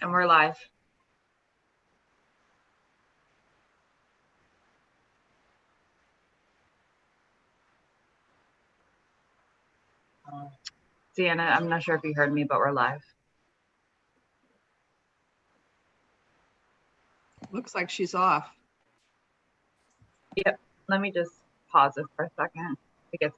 And we're live. Deanna, I'm not sure if you heard me, but we're live. Looks like she's off. Yep. Let me just pause it for a second. It gets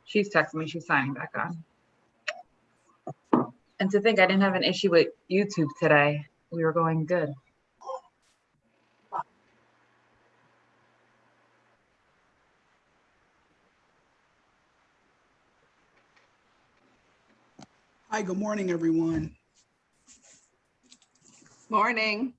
She's texting me. She's signing back on. And to think I didn't have an issue with YouTube today. We were going good. Hi, good morning, everyone. Morning.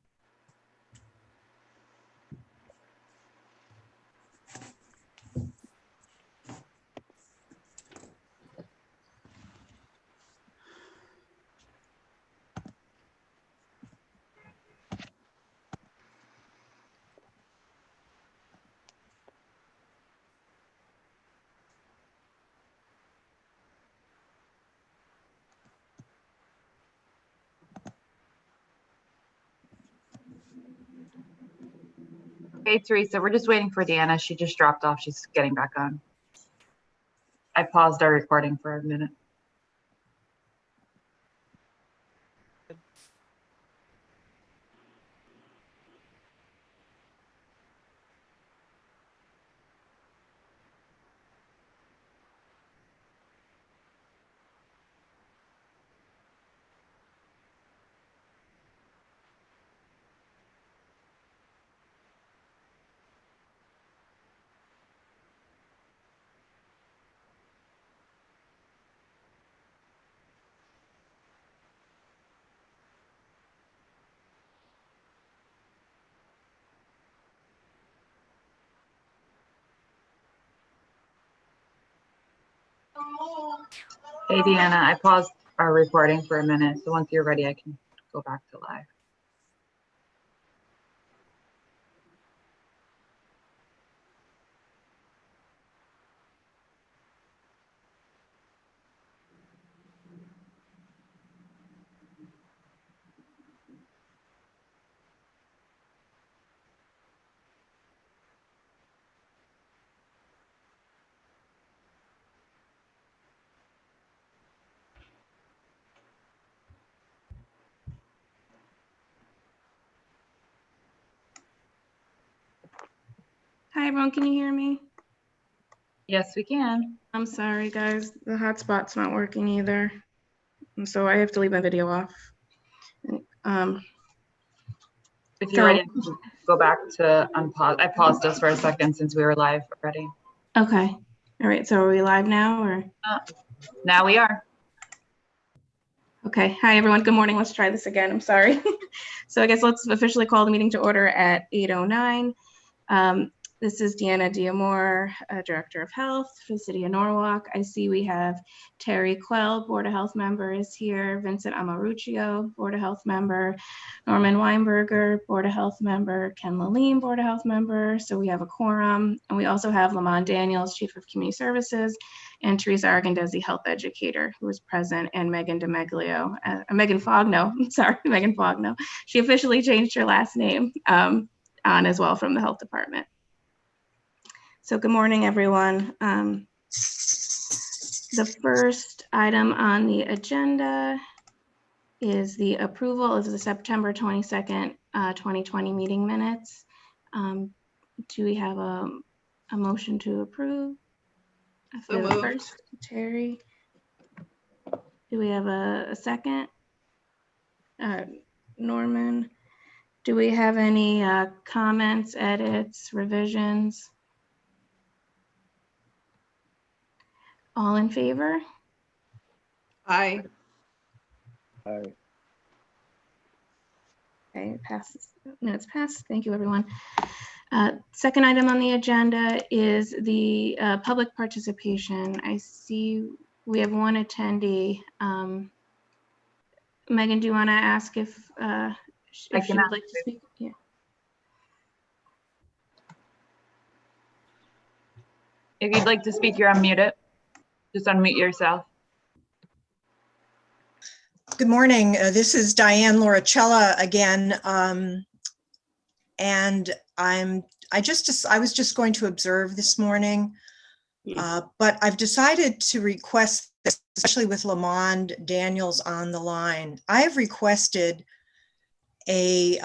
Hey, Teresa, we're just waiting for Deanna. She just dropped off. She's getting back on. I paused our recording for a minute. Hey, Deanna, I paused our recording for a minute. So once you're ready, I can go back to live. Hi, everyone. Can you hear me? Yes, we can. I'm sorry, guys. The hotspot's not working either. And so I have to leave my video off. If you're ready, I can go back to unpause. I paused us for a second since we were live already. Okay. All right. So are we live now or? Now we are. Okay. Hi, everyone. Good morning. Let's try this again. I'm sorry. So I guess let's officially call the meeting to order at 8:09. This is Deanna Diamore, Director of Health for the City of Norwalk. I see we have Terry Quell, Board of Health member is here, Vincent Amaruccio, Board of Health member, Norman Weinberger, Board of Health member, Ken Laline, Board of Health member. So we have a quorum. And we also have Lamont Daniels, Chief of Community Services, and Teresa Argandesi, Health Educator, who is present, and Megan Fogno. Megan Fogno. She officially changed her last name on as well from the Health Department. So good morning, everyone. The first item on the agenda is the approval of the September 22nd, 2020 meeting minutes. Do we have a motion to approve? So moved. First, Terry. Do we have a second? Norman. Do we have any comments, edits, revisions? All in favor? Aye. Aye. Okay, it passes. Minutes passed. Thank you, everyone. Second item on the agenda is the public participation. I see we have one attendee. Megan, do you want to ask if she can would ask like to speak? Yeah. If you'd like to speak, you're unmuted. Just unmute yourself. Good morning. This is Diane Laurichella again. And I was just going to observe this morning, but I've decided to request this, especially with Lamond Daniels on the line. I have requested a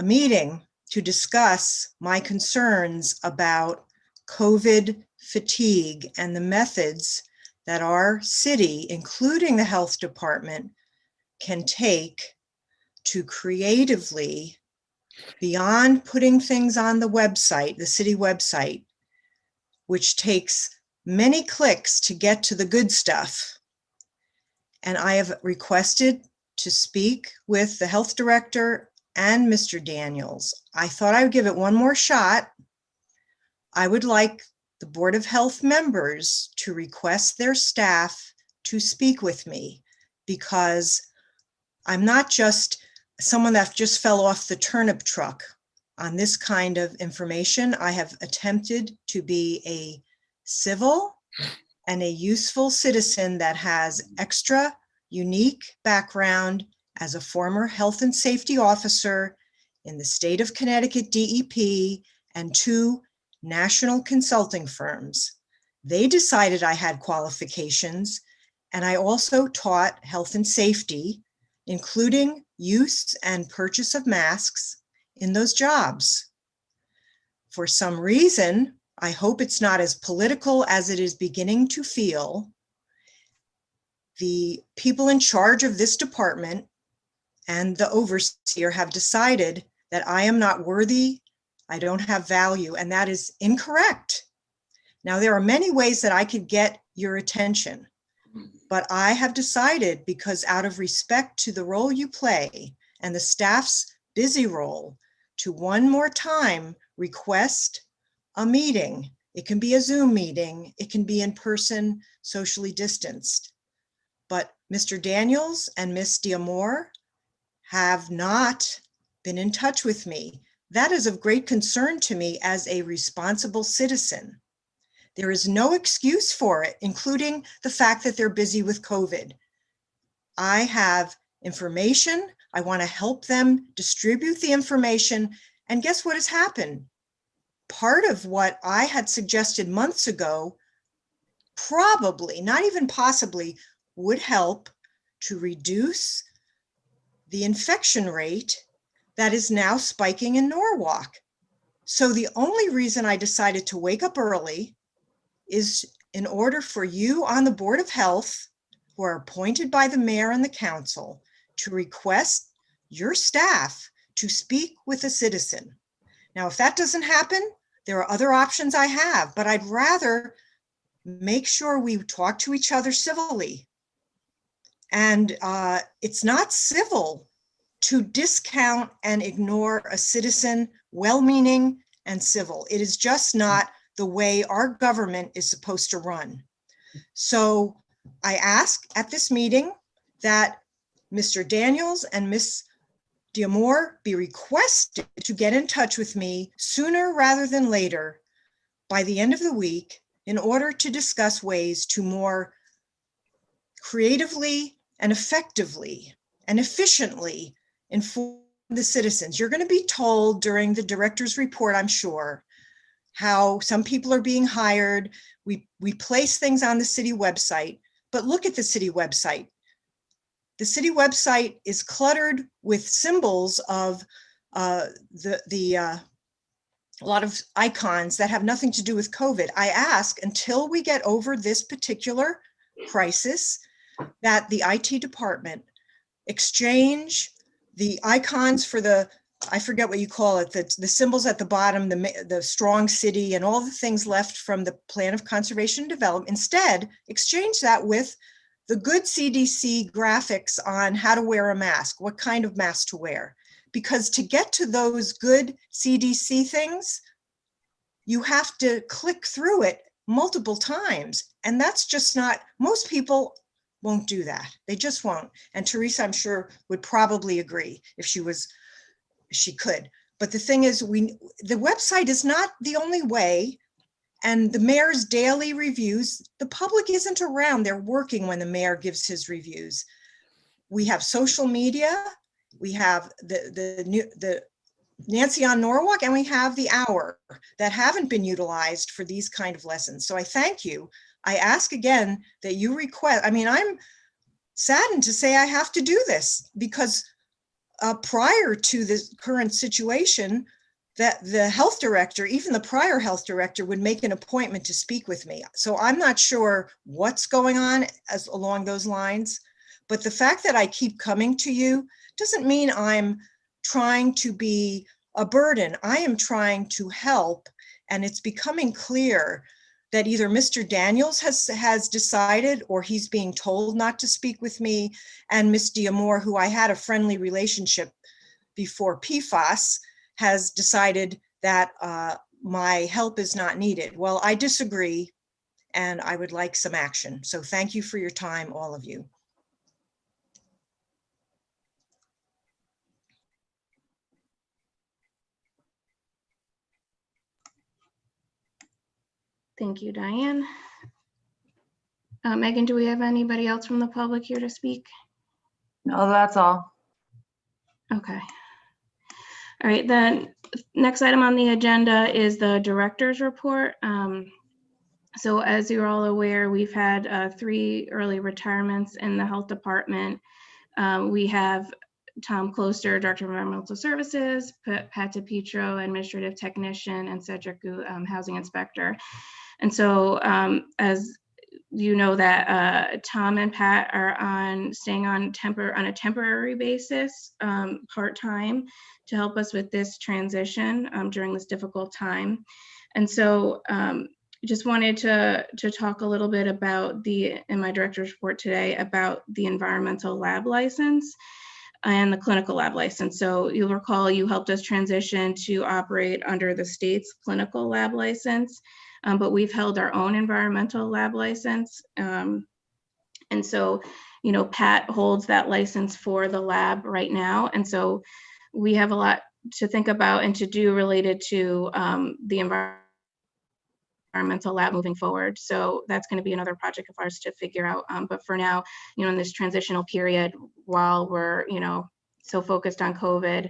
meeting to discuss my concerns about COVID fatigue and the methods that our city, including the health department, can take to creatively, beyond putting things on the website, the city website, which takes many clicks to get to the good stuff. And I have requested to speak with the health director and Mr. Daniels. I thought I would give it one more shot. I would like the Board of Health members to request their staff to speak with me, because I'm not just someone that just fell off the turnip truck on this kind of information. I have attempted to be a civil and a useful citizen that has extra unique background as a former health and safety officer in the state of Connecticut DEP and 2 national consulting firms. They decided I had qualifications, and I also taught health and safety, including use and purchase of masks in those jobs. For some reason, I hope it's not as political as it is beginning to feel, the people in charge of this department and the overseer have decided that I am not worthy, I don't have value, and that is incorrect. Now, there are many ways that I could get your attention, but I have decided, because out of respect to the role you play and the staff's busy role, to one more time request a meeting. It can be a Zoom meeting, it can be in person, socially distanced. But Mr. Daniels and Miss Diamore have not been in touch with me. That is of great concern to me as a responsible citizen. There is no excuse for it, including the fact that they're busy with COVID. I have information. I want to help them distribute the information. And guess what has happened? Part of what I had suggested months ago, probably, not even possibly, would help to reduce the infection rate that is now spiking in Norwalk. So the only reason I decided to wake up early is in order for you on the Board of Health, who are appointed by the mayor and the council, to request your staff to speak with a citizen. Now, if that doesn't happen, there are other options I have, but I'd rather make sure we talk to each other civilly. And it's not civil to discount and ignore a citizen, well-meaning and civil. It is just not the way our government is supposed to run. So I ask at this meeting that Mr. Daniels and Miss Diamore be requested to get in touch with me sooner rather than later by the end of the week in order to discuss ways to more creatively and effectively and efficiently inform the citizens. You're going to be told during the director's report, I'm sure, how some people are being hired. We place things on the city website, but look at the city website. The city website is cluttered with symbols of a lot of icons that have nothing to do with COVID. I ask, until we get over this particular crisis, that the IT department exchange the icons for the, I forget what you call it, the symbols at the bottom, the strong city and all the things left from the plan of conservation and development. Instead, exchange that with the good CDC graphics on how to wear a mask, what kind of mask to wear. because to get to those good CDC things, you have to click through it multiple times. And that's just not, most people won't do that. They just won't. And Teresa, I'm sure, would probably agree if she could. But the thing is, the website is not the only way. And the mayor's daily reviews, the public isn't around. They're working when the mayor gives his reviews. We have social media, we have the Nancy on Norwalk, and we have the hour that haven't been utilized for these kind of lessons. So I thank you. I ask again that you request, I mean, I'm saddened to say I have to do this because prior to this current situation, that the health director, even the prior health director, would make an appointment to speak with me. So I'm not sure what's going on along those lines, but the fact that I keep coming to you doesn't mean I'm trying to be a burden. I am trying to help, and it's becoming clear that either Mr. Daniels has decided, or he's being told not to speak with me, and Ms. Diamore, who I had a friendly relationship before PFAS, has decided that my help is not needed. Well, I disagree, and I would like some action. So thank you for your time, all of you. Thank you, Diane. Megan, do we have anybody else from the public here to speak? No, that's all. Okay. All right, then next item on the agenda is the director's report. So as you're all aware, we've had 3 early retirements in the health department. We have Tom Closter, Director of Environmental Services, Pat DiPietro, Administrative Technician, and Cedric Gu, Housing Inspector. And so as you know that Tom and Pat are staying on a temporary basis, part-time, to help us with this transition during this difficult time. And so just wanted to talk a little bit about in my director's report today about the environmental lab license and the clinical lab license. So you'll recall you helped us transition to operate under the state's clinical lab license, but we've held our own environmental lab license. And so, you know, Pat holds that license for the lab right now. And so we have a lot to think about and to do related to the environmental lab moving forward. So that's going to be another project of ours to figure out. But for now, you know, in this transitional period, while we're, you know, so focused on COVID,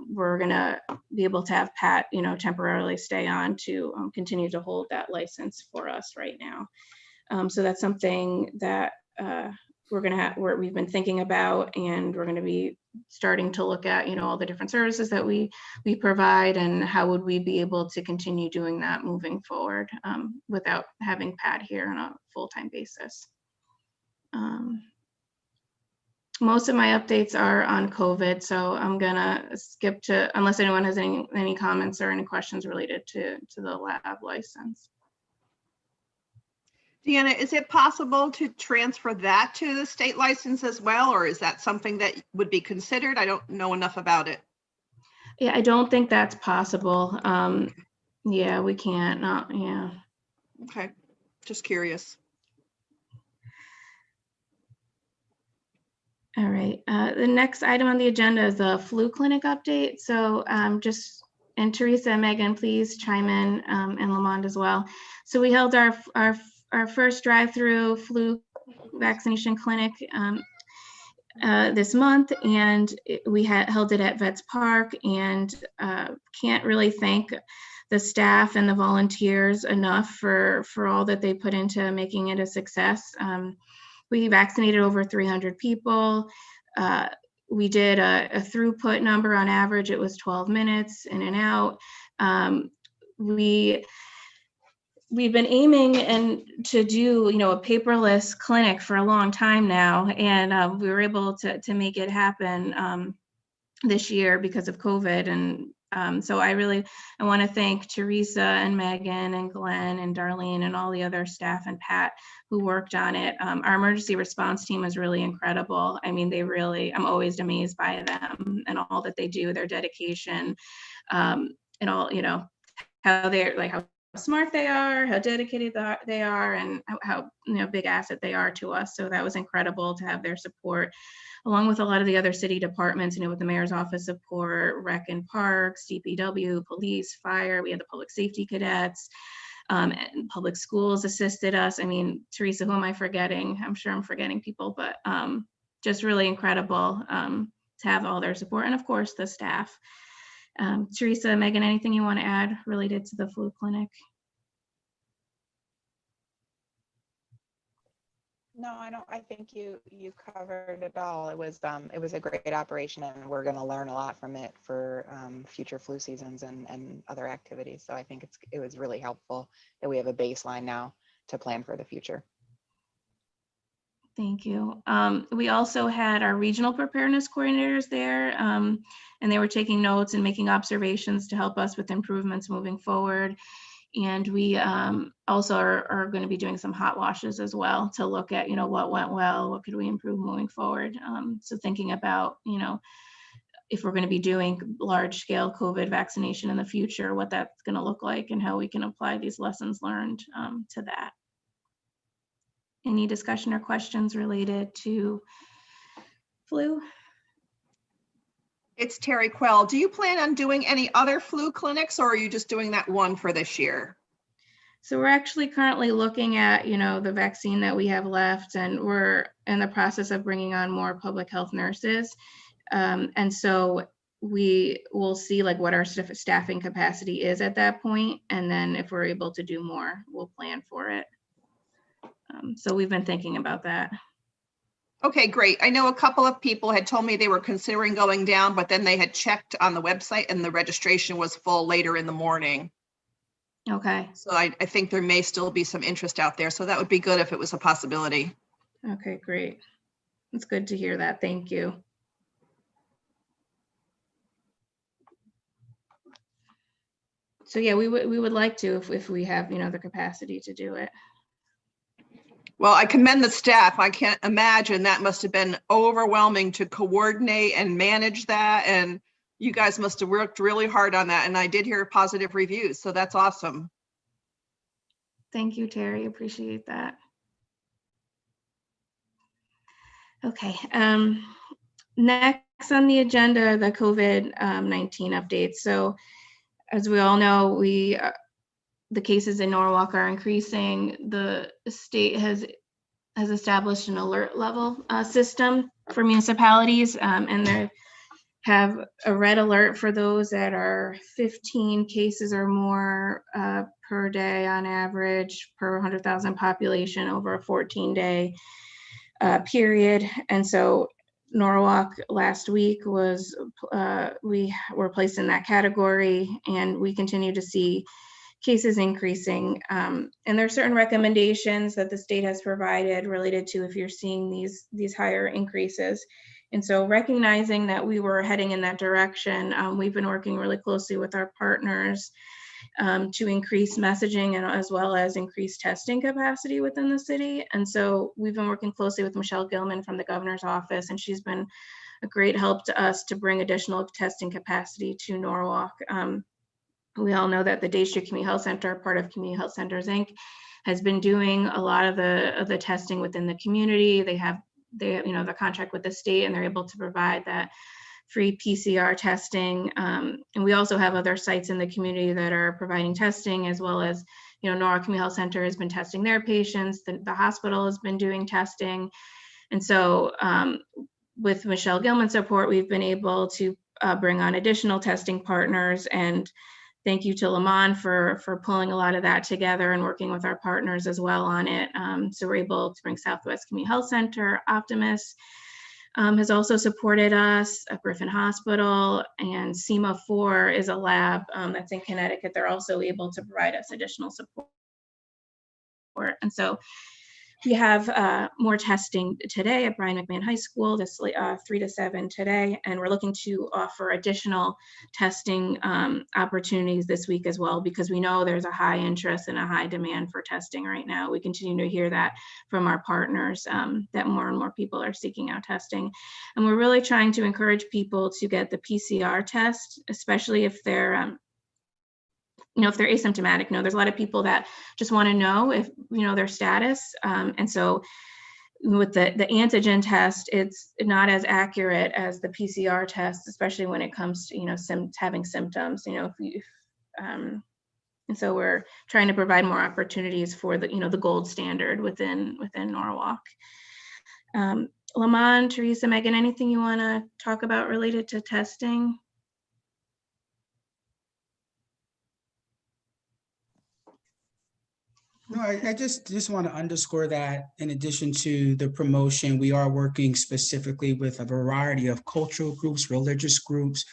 we're going to be able to have Pat, you know, temporarily stay on to continue to hold that license for us right now. So that's something that we've been thinking about, and we're going to be starting to look at, you know, all the different services that we provide and how would we be able to continue doing that moving forward without having Pat here on a full-time basis. Most of my updates are on COVID, so I'm gonna skip to, unless anyone has any comments or any questions related to the lab license. Deanna, is it possible to transfer that to the state license as well, or is that something that would be considered? I don't know enough about it. Yeah, I don't think that's possible. Yeah, we can't, yeah. Okay, just curious. All right, the next item on the agenda is the flu clinic update. So and Teresa and Megan, please chime in, and Lamond as well. So we held our first drive-through flu vaccination clinic this month, and we held it at Vets Park, and can't really thank the staff and the volunteers enough for all that they put into making it a success. We vaccinated over 300 people. We did a throughput number on average. It was 12 minutes in and out. We've been aiming to do, you know, a paperless clinic for a long time now, and we were able to make it happen this year because of COVID. And so I want to thank Teresa and Megan and Glenn and Darlene and all the other staff and Pat who worked on it. Our emergency response team is really incredible. I mean, I'm always amazed by them and all that they do, their dedication, and all, how they're like, how smart they are, how dedicated they are, and how big asset they are to us. So that was incredible to have their support, along with a lot of the other city departments, with the mayor's office support, rec and parks, DPW, police, fire. We had the public safety cadets, and public schools assisted us. I mean, Teresa, who am I forgetting? I'm sure I'm forgetting people, but just really incredible to have all their support, and of course the staff. Teresa, Megan, anything you want to add related to the flu clinic? No, I don't. I think you covered it all. It was a great operation, and we're going to learn a lot from it for future flu seasons and other activities. So I think it was really helpful that we have a baseline now to plan for the future. Thank you. We also had our regional preparedness coordinators there, and they were taking notes and making observations to help us with improvements moving forward. And we also are going to be doing some hot washes as well to look at, what went well, what could we improve moving forward. So thinking about, if we're going to be doing large scale COVID vaccination in the future, what that's going to look like and how we can apply these lessons learned to that. Any discussion or questions related to flu? It's Terry Quell. Do you plan on doing any other flu clinics, or are you just doing that one for this year? So we're actually currently looking at, the vaccine that we have left, and we're in the process of bringing on more public health nurses. And so we will see what our staffing capacity is at that point. And then if we're able to do more, we'll plan for it. So we've been thinking about that. Okay, great. I know a couple of people had told me they were considering going down, but then they had checked on the website and the registration was full later in the morning. Okay. So I think there may still be some interest out there. So that would be good if it was a possibility. Okay, great. It's good to hear that. Thank you. So yeah, we would like to if we have, the capacity to do it. Well, I commend the staff. I can't imagine that must have been overwhelming to coordinate and manage that. And you guys must have worked really hard on that. And I did hear positive reviews. So that's awesome. Thank you, Terry. Appreciate that. Okay. Next on the agenda, the COVID-19 updates. So as we all know, the cases in Norwalk are increasing. The state has established an alert level system for municipalities, and they have a red alert for those that are 15 cases or more per day on average per 100,000 population over a 14-day period. And so Norwalk last week was, we were placed in that category, and we continue to see cases increasing. And there are certain recommendations that the state has provided related to if you're seeing these higher increases. And so recognizing that we were heading in that direction, we've been working really closely with our partners to increase messaging and as well as increase testing capacity within the city. And so we've been working closely with Michelle Gilman from the governor's office, and she's been a great help to us to bring additional testing capacity to Norwalk. We all know that the Day Street Community Health Center, part of Community Health Centers, Inc., has been doing a lot of the testing within the community. They have the contract with the state, and they're able to provide that free PCR testing. And we also have other sites in the community that are providing testing, as well as, Norwalk Community Health Center has been testing their patients. The hospital has been doing testing. And so with Michelle Gilman's support, we've been able to bring on additional testing partners, and thank you to Lamont for pulling a lot of that together and working with our partners as well on it. So we're able to bring Southwest Community Health Center, Optimus has also supported us, Griffin Hospital, and SEMA 4 is a lab that's in Connecticut. They're also able to provide us additional support. And so We have more testing today at Brian McMahon High School, this 3 to 7 today, and we're looking to offer additional testing opportunities this week as well, because we know there's a high interest and a high demand for testing right now. We continue to hear that from our partners, that more and more people are seeking out testing. And we're really trying to encourage people to get the PCR test, especially if they're if they're asymptomatic. There's a lot of people that just want to know if, their status. And so with the antigen test, it's not as accurate as the PCR test, especially when it comes to, having symptoms, and so we're trying to provide more opportunities for the, the gold standard within Norwalk. Lamont, Teresa, Megan, anything you want to talk about related to testing? No, I just want to underscore that in addition to the promotion, we are working specifically with a variety of cultural groups, religious groups,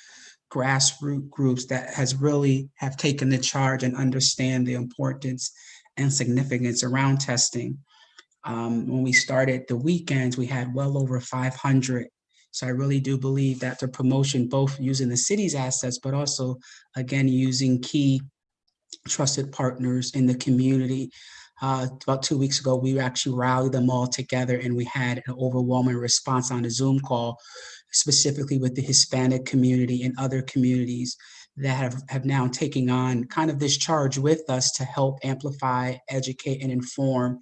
grassroots groups that have taken the charge and understand the importance and significance around testing. When we started the weekends, we had well over 500. So I really do believe that the promotion, both using the city's assets, but also, again, using key trusted partners in the community. About 2 weeks ago, we actually rallied them all together and we had an overwhelming response on a Zoom call, specifically with the Hispanic community and other communities that have now taken on kind of this charge with us to help amplify, educate, and inform.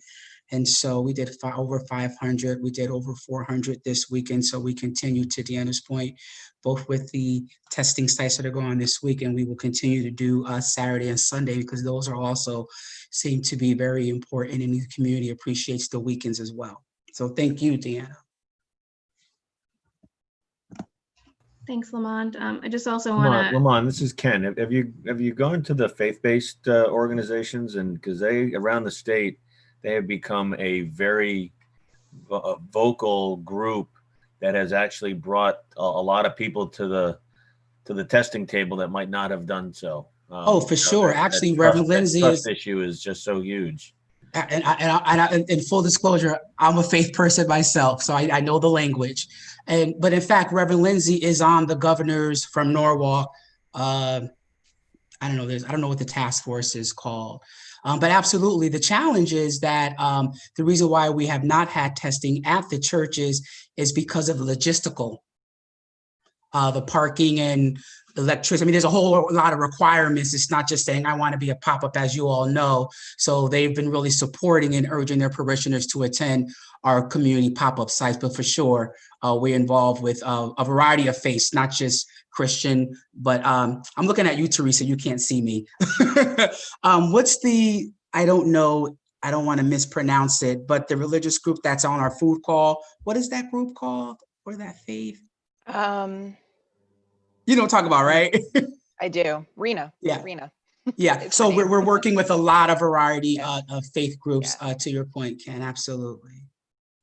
And so we did over 500, we did over 400 this weekend. So we continue, to Deanna's point, both with the testing sites that are going on this week, and we will continue to do Saturday and Sunday, because those are also seem to be very important, and the community appreciates the weekends as well. So thank you, Deanna. Thanks, Lamont. I just also want to. Lamont, this is Ken. Have you gone to the faith-based organizations? And because they around the state, they have become a very vocal group that has actually brought a lot of people to the testing table that might not have done so. Oh, for sure. Actually, Reverend Lindsay trust issue is just so huge. And in full disclosure, I'm a faith person myself, so I know the language. But in fact, Reverend Lindsay is on the governors from Norwalk. I don't know what the task force is called. But absolutely, the challenge is that the reason why we have not had testing at the churches is because of the logistical, the parking and electricity. I mean, there's a whole lot of requirements. It's not just saying, I want to be a pop-up, as you all know. So they've been really supporting and urging their parishioners to attend our community pop-up sites. But for sure, we're involved with a variety of faiths, not just Christian, but I'm looking at you, Teresa, you can't see me. I don't know, I don't want to mispronounce it, but the religious group that's on our food call, what is that group called, or that faith? You don't talk about, right? I do. Rena. Yeah. Rena. Yeah. So we're working with a lot of variety of faith groups, to your point, Ken, absolutely.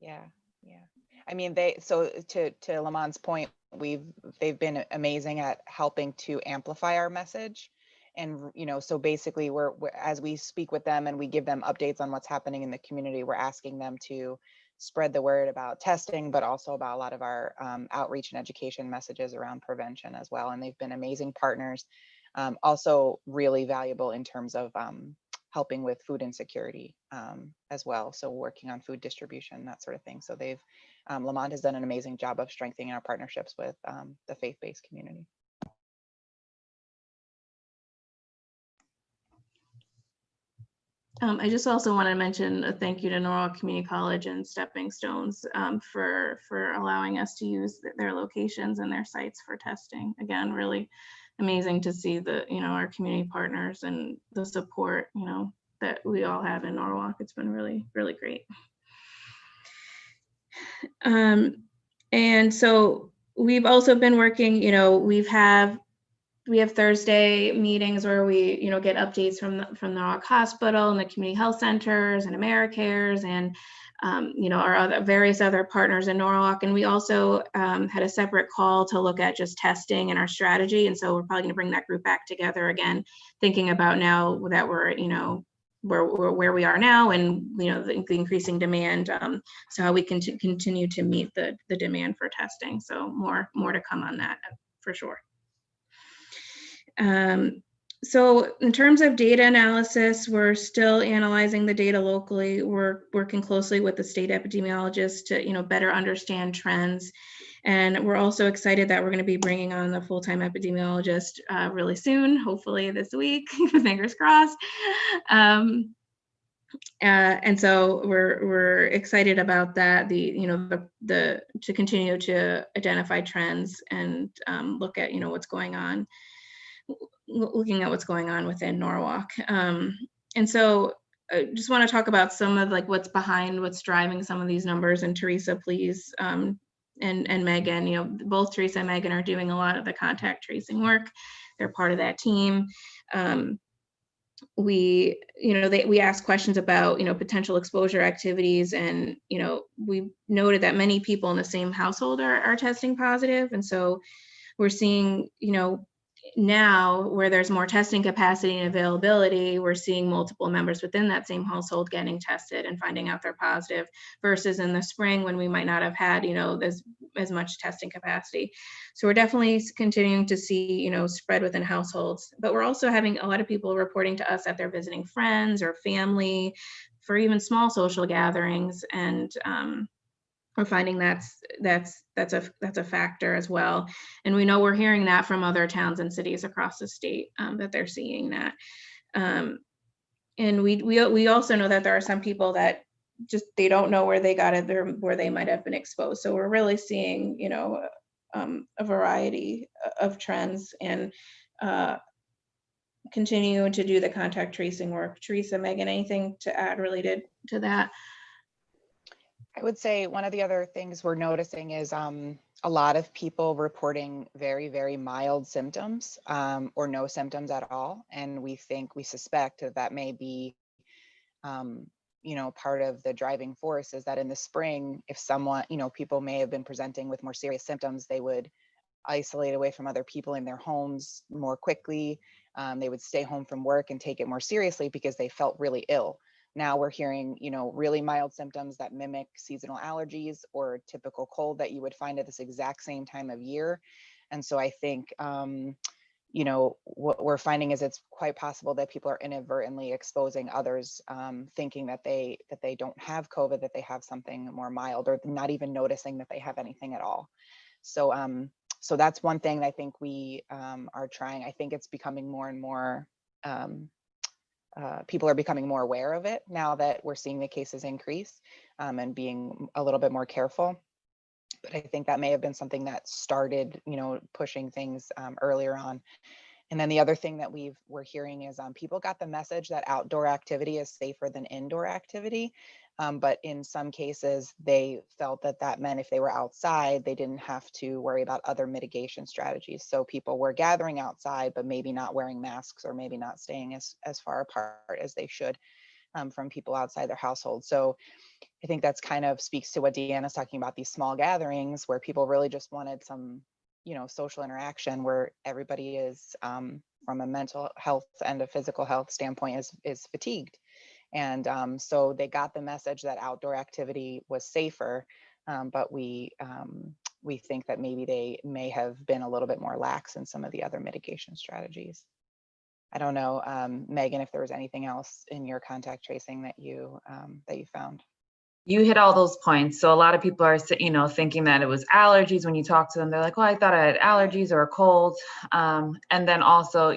Yeah. Yeah. I mean, to Lamont's point, they've been amazing at helping to amplify our message. And, so basically we're as we speak with them and we give them updates on what's happening in the community, we're asking them to spread the word about testing, but also about a lot of our outreach and education messages around prevention as well. And they've been amazing partners, also really valuable in terms of helping with food insecurity as well. So working on food distribution, that sort of thing. So Lamont has done an amazing job of strengthening our partnerships with the faith-based community. I just also want to mention a thank you to Norwalk Community College and Stepping Stones for allowing us to use their locations and their sites for testing. Again, really amazing to see our community partners and the support, that we all have in Norwalk. It's been really, really great. And so we've also been working, we have Thursday meetings where we, get updates from the Norwalk Hospital and the community health centers and AmeriCares and, our various other partners in Norwalk. And we also had a separate call to look at just testing and our strategy. And so we're probably going to bring that group back together again, thinking about now that we're, where we are now, and the increasing demand. So how we can continue to meet the demand for testing. So more to come on that for sure. So in terms of data analysis, we're still analyzing the data locally. We're working closely with the state epidemiologists to better understand trends. And we're also excited that we're going to be bringing on the full-time epidemiologist really soon, hopefully this week, fingers crossed. And so we're excited about that. To continue to identify trends and look at what's going on. Looking at what's going on within Norwalk. And so I just want to talk about some of what's driving some of these numbers. And Teresa, please, and Megan, both Teresa and Megan are doing a lot of the contact tracing work. They're part of that team. We ask questions about, potential exposure activities, and, we noted that many people in the same household are testing positive. And so we're seeing, now where there's more testing capacity and availability, we're seeing multiple members within that same household getting tested and finding out they're positive, versus in the spring when we might not have had, as much testing capacity. So we're definitely continuing to see, spread within households, but we're also having a lot of people reporting to us that they're visiting friends or family for even small social gatherings. And we're finding that's a factor as well. And we know we're hearing that from other towns and cities across the state, that they're seeing that. And we also know that there are some people that just, they don't know where they got it, or where they might have been exposed. So we're really seeing, a variety of trends, and continuing to do the contact tracing work. Teresa, Megan, anything to add related to that? I would say one of the other things we're noticing is a lot of people reporting very, very mild symptoms, or no symptoms at all. And we suspect that may be, part of the driving force, is that in the spring, if someone, people may have been presenting with more serious symptoms, they would isolate away from other people in their homes more quickly. They would stay home from work and take it more seriously because they felt really ill. Now we're hearing, really mild symptoms that mimic seasonal allergies or typical cold that you would find at this exact same time of year. And so I think, what we're finding is it's quite possible that people are inadvertently exposing others, thinking that they don't have COVID, that they have something more mild, or not even noticing that they have anything at all. So, so that's one thing that I think we are trying. I think it's becoming more and more, people are becoming more aware of it now that we're seeing the cases increase, and being a little bit more careful. But I think that may have been something that started, pushing things earlier on. And then the other thing that we're hearing is people got the message that outdoor activity is safer than indoor activity. But in some cases, they felt that meant if they were outside, they didn't have to worry about other mitigation strategies. So people were gathering outside, but maybe not wearing masks, or maybe not staying as far apart as they should from people outside their household. So I think that's kind of speaks to what Deanna's talking about, these small gatherings where people really just wanted some, social interaction, where everybody is from a mental health and a physical health standpoint is fatigued. And so they got the message that outdoor activity was safer, but we think that maybe they may have been a little bit more lax in some of the other mitigation strategies. I don't know, Megan, if there was anything else in your contact tracing that you found. You hit all those points. So a lot of people are, thinking that it was allergies. When you talk to them, they're like, well, I thought I had allergies or a cold. And then also,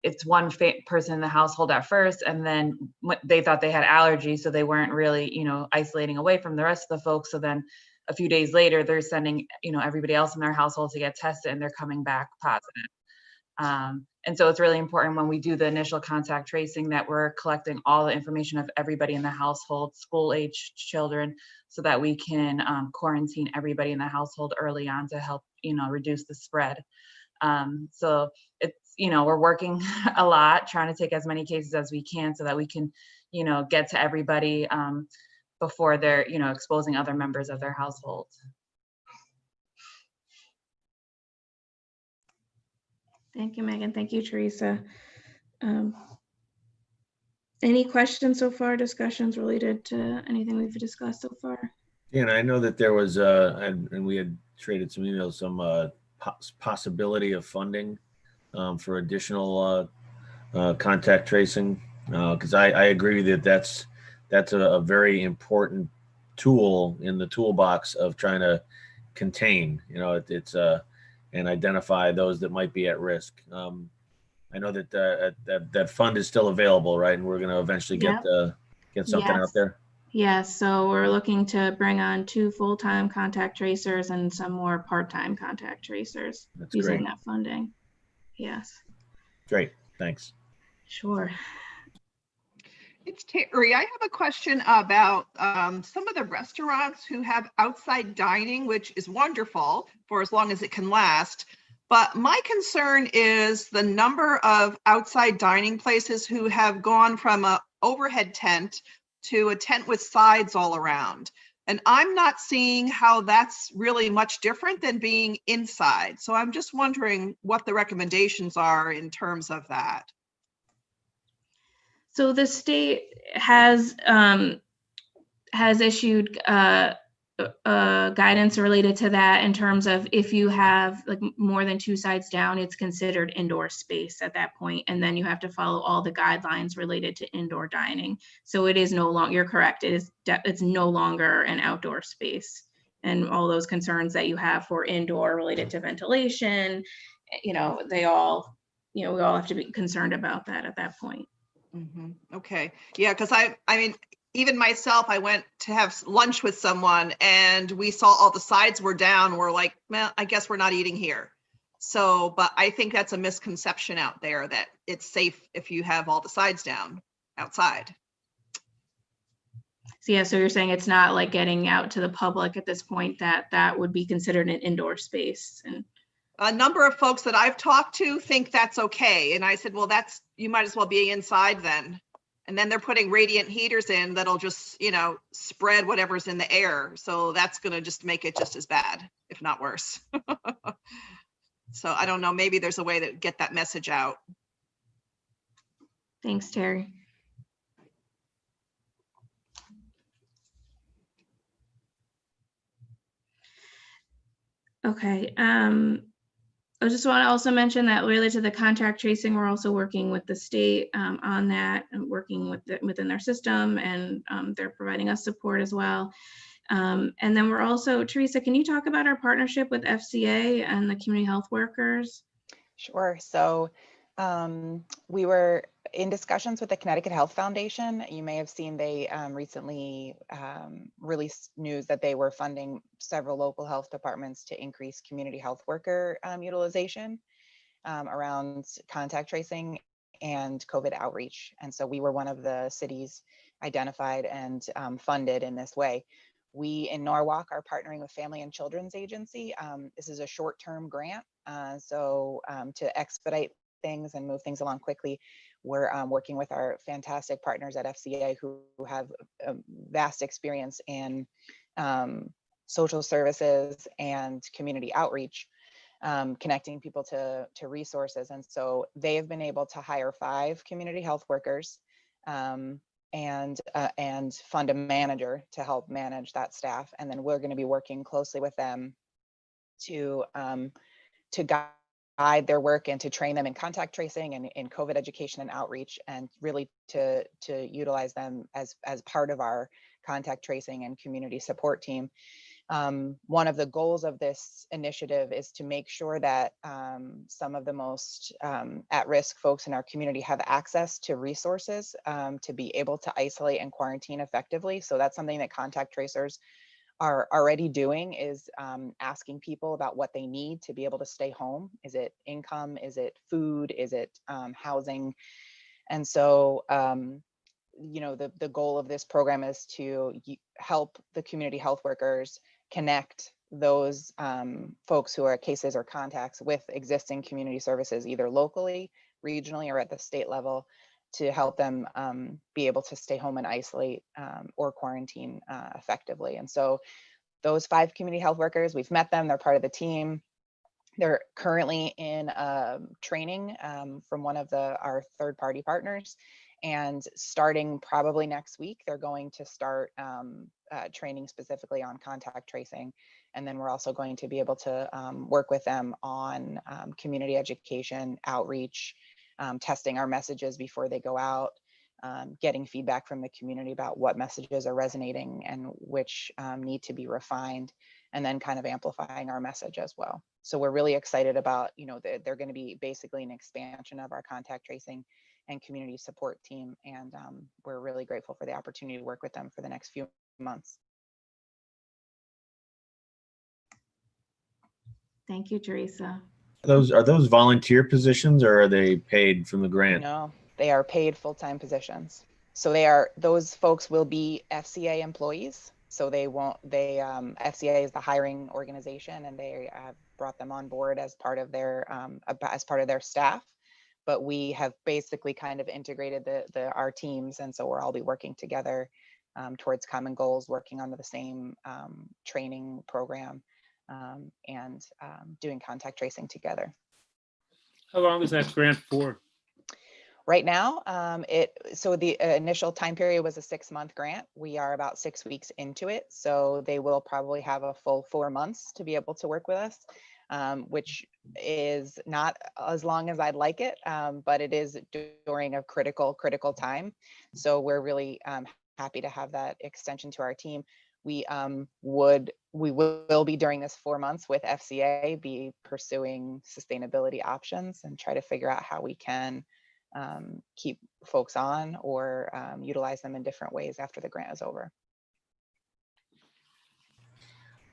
it's one person in the household at first, and then they thought they had allergies, so they weren't really, isolating away from the rest of the folks. So then a few days later, they're sending, everybody else in their household to get tested, and they're coming back positive. And so it's really important when we do the initial contact tracing that we're collecting all the information of everybody in the household, school-age children, so that we can quarantine everybody in the household early on to help, reduce the spread. So it's, we're working a lot, trying to take as many cases as we can so that we can, get to everybody before they're, exposing other members of their household. Thank you, Megan. Thank you, Teresa. Any questions so far, discussions related to anything we've discussed so far? Yeah, and I know that there was, and we had traded some emails, some possibility of funding for additional contact tracing, because I agree that that's a very important tool in the toolbox of trying to contain, it's and identify those that might be at risk. I know that that fund is still available, right? And we're going to eventually get something out there. Yes, so we're looking to bring on 2 full-time contact tracers and some more part-time contact tracers That's using great. that funding. Yes, Great, thanks. sure. It's Terry. I have a question about some of the restaurants who have outside dining, which is wonderful for as long as it can last. But my concern is the number of outside dining places who have gone from an overhead tent to a tent with sides all around. And I'm not seeing how that's really much different than being inside. So I'm just wondering what the recommendations are in terms of that. So the state has issued guidance related to that in terms of if you have like more than 2 sides down, it's considered indoor space at that point, and then you have to follow all the guidelines related to indoor dining. So it is no longer, you're correct, it's no longer an outdoor space, and all those concerns that you have for indoor related to ventilation, they all, we all have to be concerned about that at that point. Okay. Yeah, because I mean, even myself, I went to have lunch with someone and we saw all the sides were down. We're like, well, I guess we're not eating here. So, but I think that's a misconception out there that it's safe if you have all the sides down outside. So yeah, so you're saying it's not like getting out to the public at this point, that would be considered an indoor space. And a number of folks that I've talked to think that's okay. And I said, well, you might as well be inside then. And then they're putting radiant heaters in that'll just, spread whatever's in the air. So that's going to just make it just as bad, if not worse. So I don't know, maybe there's a way to get that message out. Thanks, Terry. Okay. I just want to also mention that related to the contact tracing, we're also working with the state on that and working within their system, and they're providing us support as well. And then we're also, Teresa, can you talk about our partnership with FCA and the community health workers? Sure. So we were in discussions with the Connecticut Health Foundation. You may have seen they recently released news that they were funding several local health departments to increase community health worker utilization around contact tracing and COVID outreach. And so we were one of the cities identified and funded in this way. We in Norwalk are partnering with Family and Children's Agency. This is a short-term grant. So to expedite things and move things along quickly, we're working with our fantastic partners at FCA who have a vast experience in social services and community outreach, connecting people to resources. And so they have been able to hire 5 community health workers and fund a manager to help manage that staff. And then we're going to be working closely with them to guide their work and to train them in contact tracing and in COVID education and outreach, and really to utilize them as part of our contact tracing and community support team. One of the goals of this initiative is to make sure that some of the most at-risk folks in our community have access to resources to be able to isolate and quarantine effectively. So that's something that contact tracers are already doing, is asking people about what they need to be able to stay home. Is it income? Is it food? Is it housing? And so the goal of this program is to help the community health workers connect those folks who are cases or contacts with existing community services, either locally, regionally, or at the state level, to help them be able to stay home and isolate or quarantine effectively. And so those 5 community health workers, we've met them, they're part of the team. They're currently in training from one of our third-party partners. And starting probably next week, they're going to start training specifically on contact tracing. And then we're also going to be able to work with them on community education, outreach, testing our messages before they go out, getting feedback from the community about what messages are resonating and which need to be refined, and then kind of amplifying our message as well. So we're really excited about, they're going to be basically an expansion of our contact tracing and community support team. And we're really grateful for the opportunity to work with them for the next few months. Thank you, Teresa. Are those volunteer positions, or are they paid from the grant? No, they are paid full-time positions. So those folks will be FCA employees. So FCA is the hiring organization, and they have brought them on board as part of their staff. But we have basically kind of integrated our teams, and so we'll all be working together towards common goals, working under the same training program, and doing contact tracing together. How long is that grant for? Right now, so the initial time period was a 6-month grant. We are about 6 weeks into it, so they will probably have a full 4 months to be able to work with us, which is not as long as I'd like it, but it is during a critical time. So we're really happy to have that extension to our team. We will be, during this 4 months with FCA, be pursuing sustainability options and try to figure out how we can keep folks on or utilize them in different ways after the grant is over.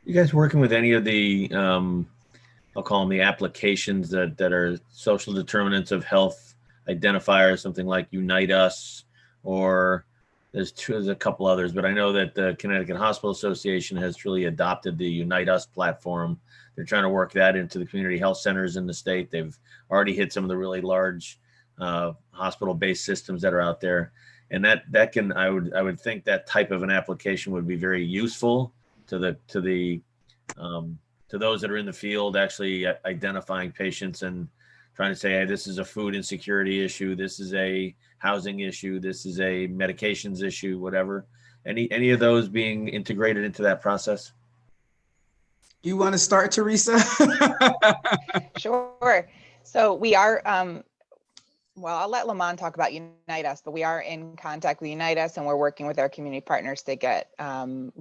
You guys working with any of the, I'll call them the applications that are social determinants of health identifiers, something like Unite Us, or there's a couple others, but I know that the Connecticut Hospital Association has really adopted the Unite Us platform. They're trying to work that into the community health centers in the state. They've already hit some of the really large hospital-based systems that are out there, and that can, I would think that type of an application would be very useful to those that are in the field, actually identifying patients and trying to say, hey, this is a food insecurity issue, this is a housing issue, this is a medications issue, whatever. Any of those being integrated into that process? You want to start, Teresa? Sure. So we are, well, I'll let Lamont talk about Unite Us, but we are in contact with Unite Us, and we're working with our community partners to get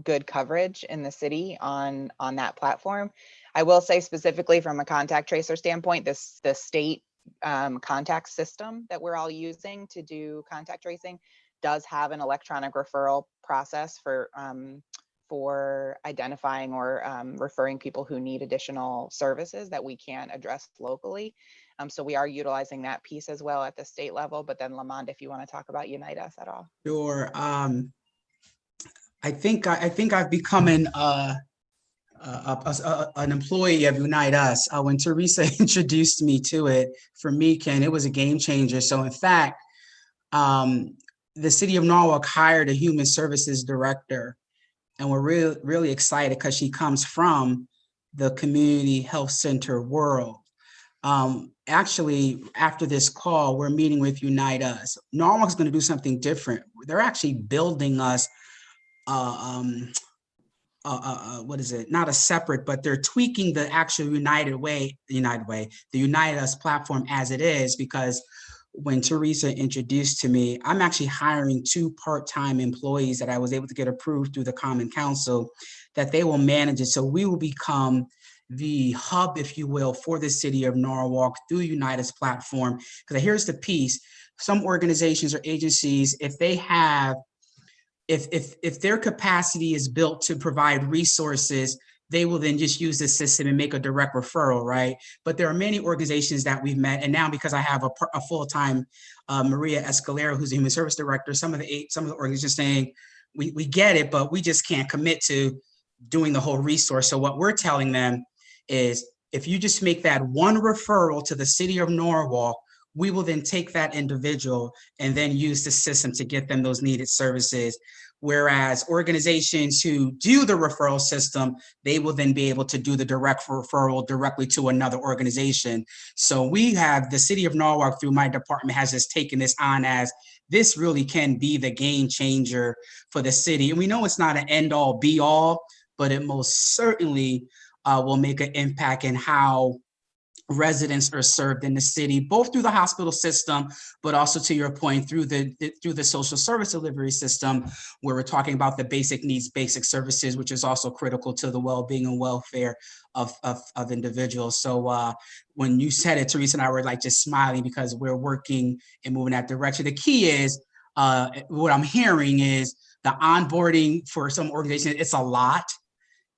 good coverage in the city on that platform. I will say, specifically from a contact tracer standpoint, the state contact system that we're all using to do contact tracing does have an electronic referral process for identifying or referring people who need additional services that we can't address locally. So we are utilizing that piece as well at the state level. But then, Lamont, if you want to talk about Unite Us at all. Sure. I think I've become an employee of Unite Us. When Teresa introduced me to it, for me, Ken, it was a game changer. So in fact, the city of Norwalk hired a human services director, and we're really excited because she comes from the community health center world. Actually, after this call, we're meeting with Unite Us. Norwalk's going to do something different. They're actually building us what is it? Not a separate, but they're tweaking the actual the Unite Us platform as it is, because when Teresa introduced to me, I'm actually hiring 2 part-time employees that I was able to get approved through the Common Council, that they will manage it. So we will become the hub, if you will, for the city of Norwalk through Unite Us platform. Because here's the piece: some organizations or agencies, if they have, if their capacity is built to provide resources, they will then just use the system and make a direct referral, right? But there are many organizations that we've met, and now because I have a full-time Maria Escalera, who's the human service director, some of the organizations saying, we get it, but we just can't commit to doing the whole resource. So what we're telling them is, if you just make that one referral to the city of Norwalk, we will then take that individual and then use the system to get them those needed services. Whereas organizations who do the referral system, they will then be able to do the direct referral directly to another organization. So we have, the city of Norwalk, through my department, has just taken this on as this really can be the game changer for the city. And we know it's not an end all be all, but it most certainly will make an impact in how residents are served in the city, both through the hospital system, but also, to your point, through the social service delivery system, where we're talking about the basic needs, basic services, which is also critical to the well-being and welfare of individuals. So when you said it, Teresa and I were like just smiling because we're working and moving that direction. The key is, what I'm hearing is the onboarding for some organizations, it's a lot.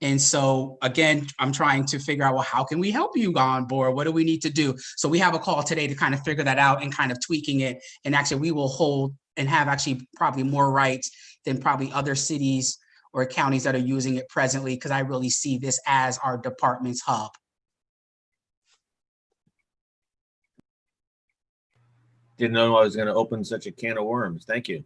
And so again, I'm trying to figure out, well, how can we help you on board? What do we need to do? So we have a call today to kind of figure that out and kind of tweaking it. And actually we will hold and have actually probably more rights than probably other cities or counties that are using it presently, because I really see this as our department's hub. Didn't know I was going to open such a can of worms. Thank you.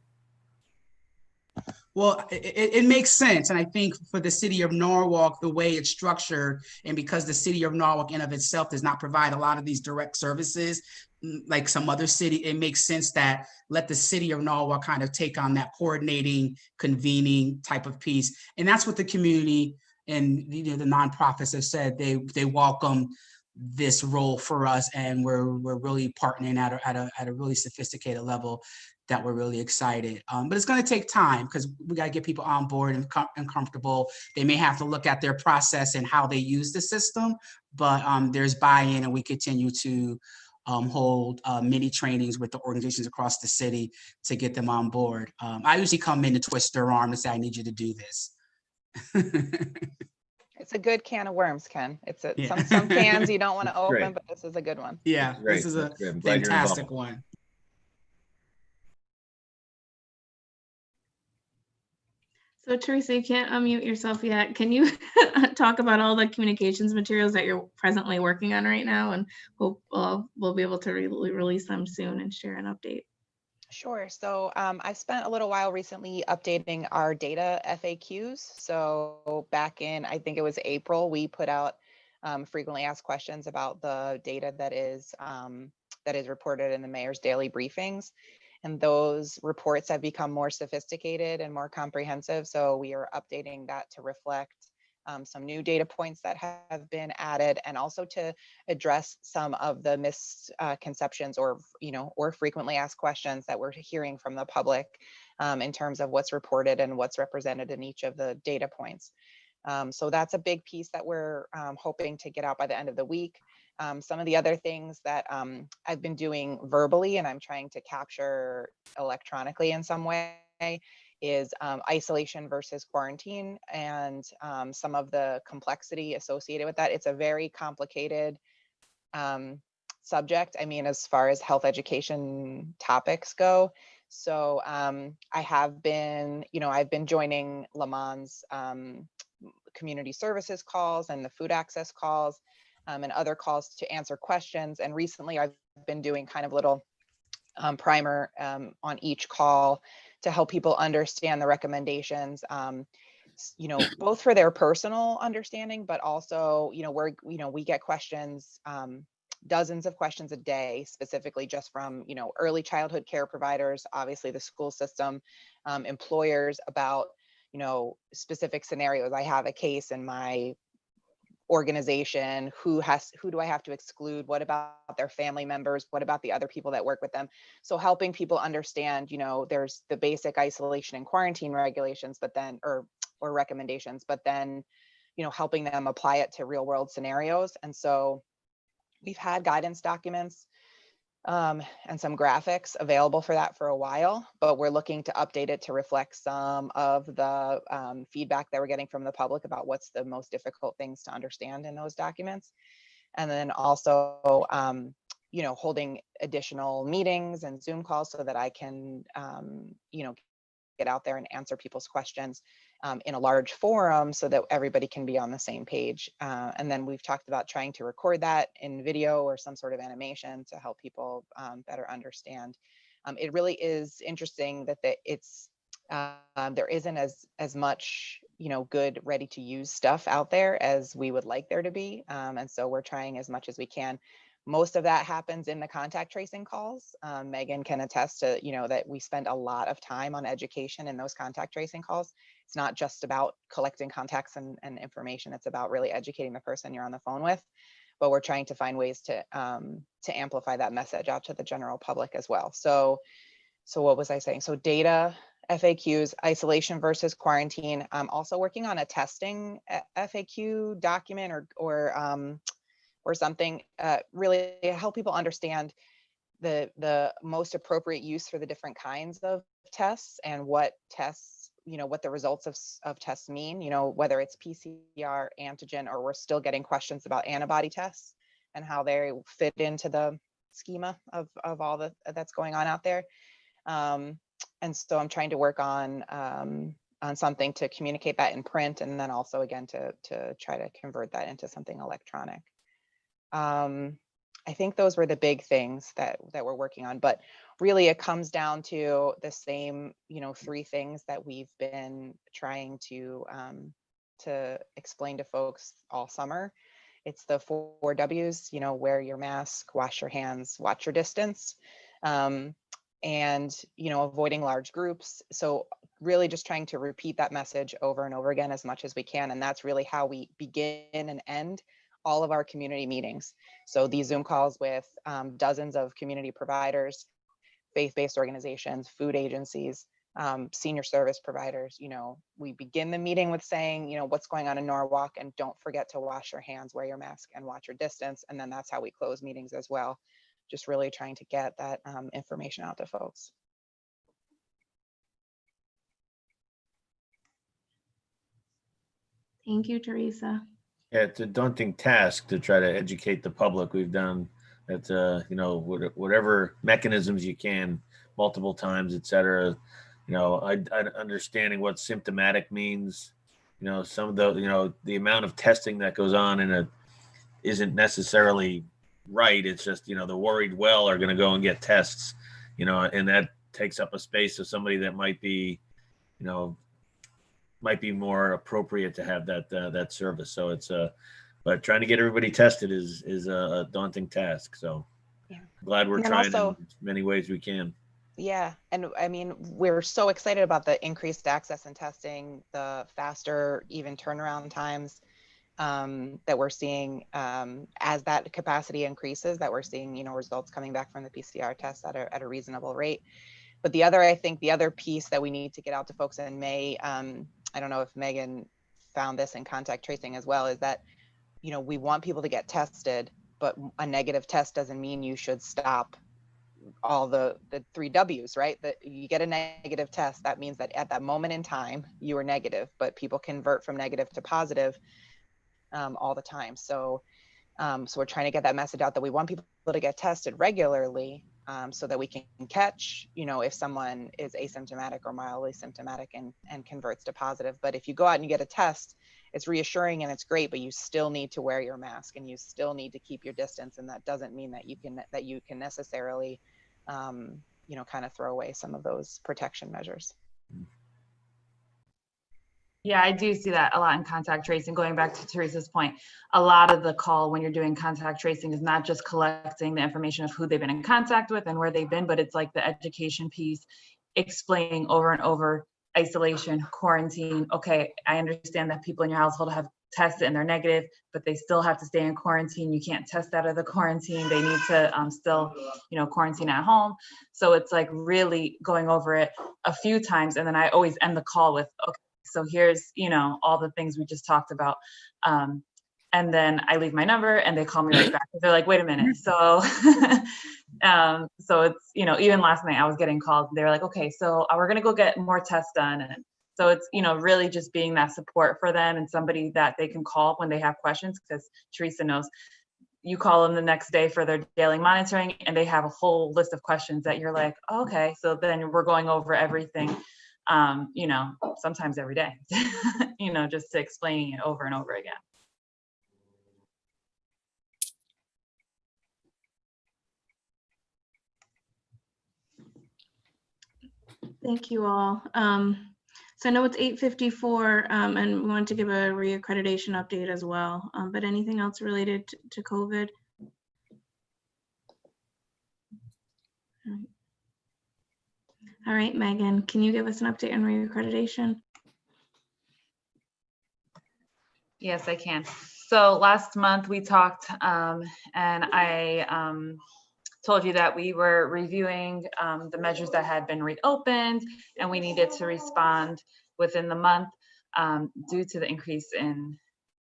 Well, it makes sense. And I think for the city of Norwalk, the way it's structured, and because the city of Norwalk in of itself does not provide a lot of these direct services, like some other city, it makes sense that let the city of Norwalk kind of take on that coordinating, convening type of piece. And that's what the community and the nonprofits have said. They welcome this role for us, and we're really partnering at a really sophisticated level that we're really excited. But it's going to take time because we got to get people on board and comfortable. They may have to look at their process and how they use the system, but there's buy-in, and we continue to hold mini trainings with the organizations across the city to get them on board. I usually come in to twist their arm and say, I need you to do this. It's a good can of worms, Ken. It's Yeah. some cans you don't want to That's open, great. but this is a good one. Yeah, Great. this is a That's great. I'm glad you're fantastic involved. one. So Teresa, you can't unmute yourself yet. Can you talk about all the communications materials that you're presently working on right now? And we'll be able to release them soon and share an update. Sure. So I spent a little while recently updating our data FAQs. So back in, I think it was April, we put out frequently asked questions about the data that is reported in the mayor's daily briefings. And those reports have become more sophisticated and more comprehensive. So we are updating that to reflect some new data points that have been added, and also to address some of the misconceptions or frequently asked questions that we're hearing from the public in terms of what's reported and what's represented in each of the data points. So that's a big piece that we're hoping to get out by the end of the week. Some of the other things that I've been doing verbally and I'm trying to capture electronically in some way is isolation versus quarantine, and some of the complexity associated with that. It's a very complicated subject. I mean, as far as health education topics go. So I have been, I've been joining Lamont's community services calls and the food access calls and other calls to answer questions. And recently I've been doing kind of little primer on each call to help people understand the recommendations, both for their personal understanding, but also, we get questions, dozens of questions a day, specifically just from, early childhood care providers, obviously the school system, employers about, specific scenarios. I have a case in my organization, who do I have to exclude? What about their family members? What about the other people that work with them? So helping people understand, there's the basic isolation and quarantine regulations, but then, or recommendations, but then, helping them apply it to real world scenarios. And so we've had guidance documents and some graphics available for that for a while, but we're looking to update it to reflect some of the feedback that we're getting from the public about what's the most difficult things to understand in those documents. And then also, holding additional meetings and Zoom calls so that I can, get out there and answer people's questions in a large forum so that everybody can be on the same page. And then we've talked about trying to record that in video or some sort of animation to help people better understand. It really is interesting that there isn't as much, good ready to use stuff out there as we would like there to be. And so we're trying as much as we can. Most of that happens in the contact tracing calls. Megan can attest to, that we spend a lot of time on education in those contact tracing calls. It's not just about collecting contacts and information. It's about really educating the person you're on the phone with. But we're trying to find ways to amplify that message out to the general public as well. So what was I saying? So data, FAQs, isolation versus quarantine. I'm also working on a testing FAQ document or something, really help people understand the most appropriate use for the different kinds of tests and what tests, what the results of tests mean, whether it's PCR, antigen, or we're still getting questions about antibody tests and how they fit into the schema of all that's going on out there. And so I'm trying to work on something to communicate that in print, and then also again to try to convert that into something electronic. I think those were the big things that we're working on, but really it comes down to the same, 3 things that we've been trying to explain to folks all summer. It's the 4 W's, wear your mask, wash your hands, watch your distance, and, avoiding large groups. So really just trying to repeat that message over and over again as much as we can. And that's really how we begin and end all of our community meetings. So these Zoom calls with dozens of community providers, faith-based organizations, food agencies, senior service providers, we begin the meeting with saying, what's going on in Norwalk, and don't forget to wash your hands, wear your mask, and watch your distance. And then that's how we close meetings as well. Just really trying to get that information out to folks. Thank you, Teresa. Yeah, it's a daunting task to try to educate the public. We've done that, whatever mechanisms you can, multiple times, et cetera. I understanding what symptomatic means. Some of the amount of testing that goes on isn't necessarily right. It's just, the worried well are going to go and get tests, and that takes up a space of somebody that might be more appropriate to have that service. So it's but trying to get everybody tested is a daunting task. So yeah, glad we're trying also, in many ways we can. Yeah, and I mean, we're so excited about the increased access and testing, the faster even turnaround times that we're seeing as that capacity increases, that we're seeing, results coming back from the PCR tests at a reasonable rate. But I think the other piece that we need to get out to folks in May, I don't know if Megan found this in contact tracing as well, is that, we want people to get tested, but a negative test doesn't mean you should stop all the 3 W's, right? That you get a negative test, that means that at that moment in time you were negative, but people convert from negative to positive all the time. So we're trying to get that message out that we want people to get tested regularly so that we can catch, if someone is asymptomatic or mildly symptomatic and converts to positive. But if you go out and you get a test, it's reassuring and it's great, but you still need to wear your mask and you still need to keep your distance. And that doesn't mean that you can necessarily, kind of throw away some of those protection measures. Yeah, I do see that a lot in contact tracing. Going back to Teresa's point, a lot of the call when you're doing contact tracing is not just collecting the information of who they've been in contact with and where they've been, but it's like the education piece, explaining over and over, isolation, quarantine. Okay, I understand that people in your household have tested and they're negative, but they still have to stay in quarantine. You can't test out of the quarantine. They need to still, quarantine at home. So it's like really going over it a few times. And then I always end the call with, okay, so here's, all the things we just talked about. And then I leave my number and they call me right back. They're like, wait a minute. So, so it's, even last night I was getting calls. They were like, okay, so we're going to go get more tests done. And so it's, really just being that support for them and somebody that they can call when they have questions, because Teresa knows you call them the next day for their daily monitoring and they have a whole list of questions that you're like, oh, okay, so then we're going over everything. Sometimes every day, just to explaining it over and over again. Thank you all. So I know it's 8:54 and we wanted to give a reaccreditation update as well, but anything else related to COVID? All right, Megan, can you give us an update on reaccreditation? Yes, I can. So last month we talked and I told you that we were reviewing the measures that had been reopened and we needed to respond within the month due to the increase in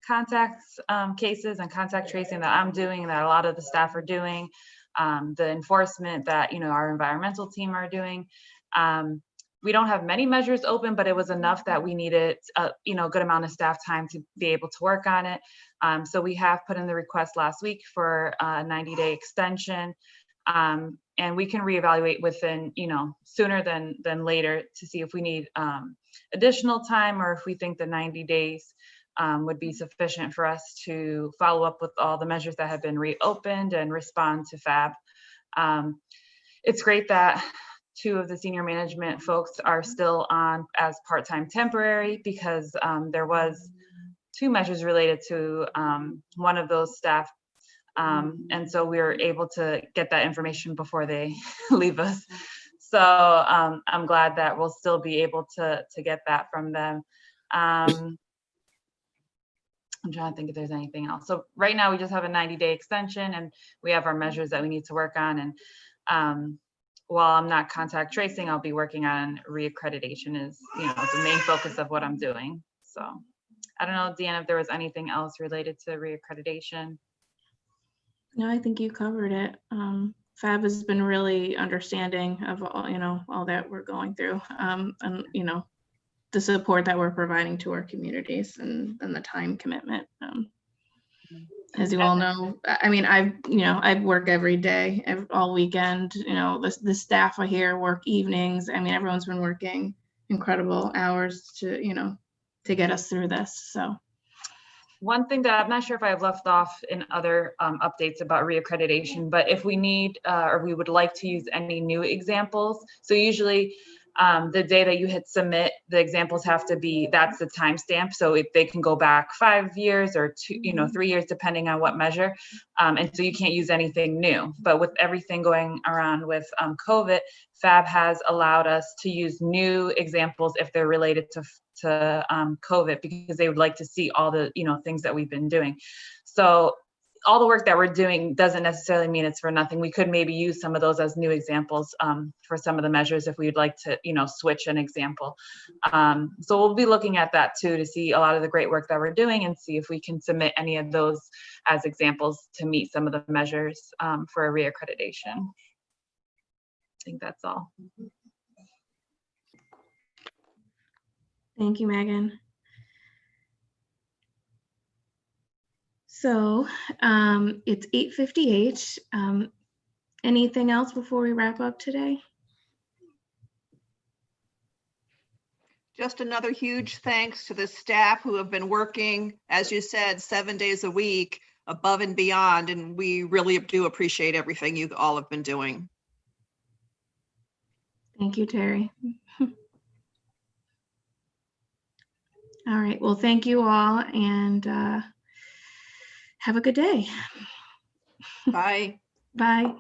contacts cases and contact tracing that I'm doing, that a lot of the staff are doing, the enforcement that, you know, our environmental team are doing. We don't have many measures open, but it was enough that we needed a, you know, good amount of staff time to be able to work on it. So we have put in the request last week for a 90-day extension. And we can reevaluate within, you know, sooner than later to see if we need additional time or if we think the 90 days would be sufficient for us to follow up with all the measures that have been reopened and respond to FAB. It's great that 2 of the senior management folks are still on as part-time temporary because there was 2 measures related to one of those staff. And so we were able to get that information before they leave us. So I'm glad that we'll still be able to get that from them. I'm trying to think if there's anything else. So right now we just have a 90-day extension and we have our measures that we need to work on. And while I'm not contact tracing, I'll be working on reaccreditation is, you know, the main focus of what I'm doing. So I don't know, Deanna, if there was anything else related to reaccreditation. No, I think you covered it. FAB has been really understanding of all, you know, all that we're going through, and, you know, the support that we're providing to our communities and the time commitment. As you all know, I mean, I work every day, all weekend, you know, the staff I hear work evenings. I mean, everyone's been working incredible hours to, you know, to get us through this, so. One thing that I'm not sure if I've left off in other updates about reaccreditation, but if we need or we would like to use any new examples, so usually the day that you hit submit, the examples have to be, that's the timestamp. So if they can go back 5 years or 2, you know, 3 years, depending on what measure. And so you can't use anything new. But with everything going around with COVID, FAB has allowed us to use new examples if they're related to COVID, because they would like to see all the, you know, things that we've been doing. So all the work that we're doing doesn't necessarily mean it's for nothing. We could maybe use some of those as new examples for some of the measures if we'd like to, you know, switch an example. So we'll be looking at that too, to see a lot of the great work that we're doing and see if we can submit any of those as examples to meet some of the measures for a reaccreditation. I think that's all. Thank you, Megan. So it's 8:58. Anything else before we wrap up today? Just another huge thanks to the staff who have been working, as you said, 7 days a week, above and beyond, and we really do appreciate everything you all have been doing. Thank you, Terry. All right, well, thank you all, and have a good day. Bye. Bye.